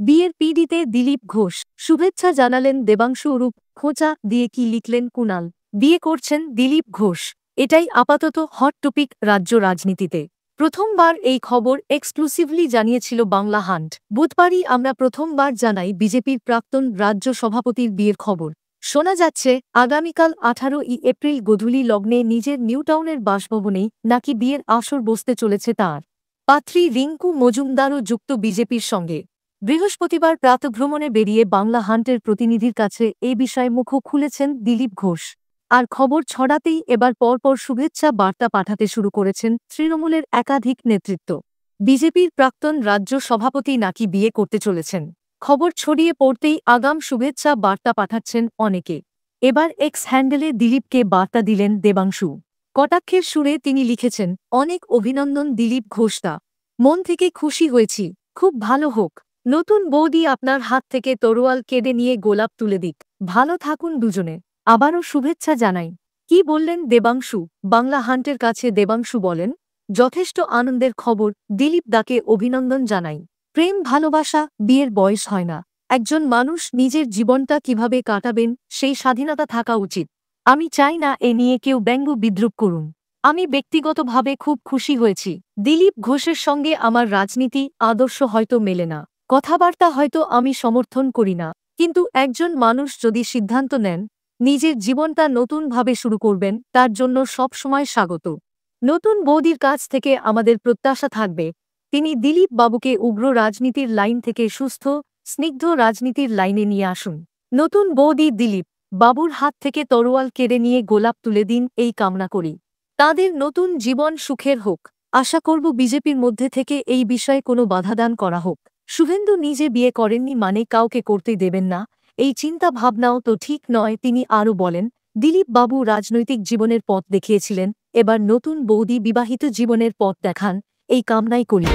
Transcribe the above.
বিয়ের পিডিতে দিলীপ ঘোষ শুভেচ্ছা জানালেন দেবাংশু রূপ খোঁচা দিয়ে কি লিখলেন কুণাল বিয়ে করছেন দিলীপ ঘোষ এটাই আপাতত হট টপিক রাজ্য রাজনীতিতে প্রথমবার এই খবর এক্সক্লুসিভলি জানিয়েছিল বাংলা হান্ট বুধবারই আমরা প্রথমবার জানাই বিজেপির প্রাক্তন রাজ্য সভাপতির বিয়ের খবর শোনা যাচ্ছে আগামীকাল 18ই এপ্রিল গোধূলি লগ্নে নিজের নিউটাউনের বাসভবনেই নাকি বিয়ের আসর বসতে চলেছে তাঁর পাত্রী রিঙ্কু মজুমদারও যুক্ত বিজেপির সঙ্গে বৃহস্পতিবার প্রাতভ্রমণে বেরিয়ে বাংলা হান্টের প্রতিনিধির কাছে এই বিষয়ে মুখও খুলেছেন দিলীপ ঘোষ আর খবর ছড়াতেই এবার পরপর শুভেচ্ছা বার্তা পাঠাতে শুরু করেছেন তৃণমূলের একাধিক নেতৃত্ব বিজেপির প্রাক্তন রাজ্য সভাপতি নাকি বিয়ে করতে চলেছেন খবর ছড়িয়ে পড়তেই আগাম শুভেচ্ছা বার্তা পাঠাচ্ছেন অনেকে এবার এক্স হ্যান্ডেলে দিলীপকে বার্তা দিলেন দেবাংশু কটাক্ষের সুরে তিনি লিখেছেন অনেক অভিনন্দন দিলীপ ঘোষদা মন থেকে খুশি হয়েছি খুব ভালো হোক নতুন বৌদি আপনার হাত থেকে তরোয়াল কেড়ে নিয়ে গোলাপ তুলে দিক ভালো থাকুন দুজনে আবারও শুভেচ্ছা জানাই কি বললেন দেবাংশু বাংলা হান্টের কাছে দেবাংশু বলেন যথেষ্ট আনন্দের খবর দিলীপ দাকে অভিনন্দন জানাই প্রেম ভালোবাসা বিয়ের বয়স হয় না একজন মানুষ নিজের জীবনটা কিভাবে কাটাবেন সেই স্বাধীনতা থাকা উচিত আমি চাই না এ নিয়ে কেউ ব্যঙ্গ বিদ্রুপ করুন আমি ব্যক্তিগতভাবে খুব খুশি হয়েছি দিলীপ ঘোষের সঙ্গে আমার রাজনীতি আদর্শ হয়তো মেলে না কথাবার্তা হয়তো আমি সমর্থন করি না কিন্তু একজন মানুষ যদি সিদ্ধান্ত নেন নিজের জীবনটা নতুনভাবে শুরু করবেন তার জন্য সব সময় স্বাগত নতুন বৌদির কাছ থেকে আমাদের প্রত্যাশা থাকবে তিনি দিলীপ বাবুকে উগ্র রাজনীতির লাইন থেকে সুস্থ স্নিগ্ধ রাজনীতির লাইনে নিয়ে আসুন নতুন বৌদি দিলীপ বাবুর হাত থেকে তরোয়াল কেড়ে নিয়ে গোলাপ তুলে দিন এই কামনা করি তাঁদের নতুন জীবন সুখের হোক আশা করব বিজেপির মধ্যে থেকে এই বিষয়ে কোনো বাধাদান করা হোক শুভেন্দু নিজে বিয়ে করেননি মানে কাউকে করতে দেবেন না এই চিন্তা ভাবনাও তো ঠিক নয় তিনি আরও বলেন দিলীপ বাবু রাজনৈতিক জীবনের পথ দেখিয়েছিলেন এবার নতুন বৌদি বিবাহিত জীবনের পথ দেখান এই কামনাই করি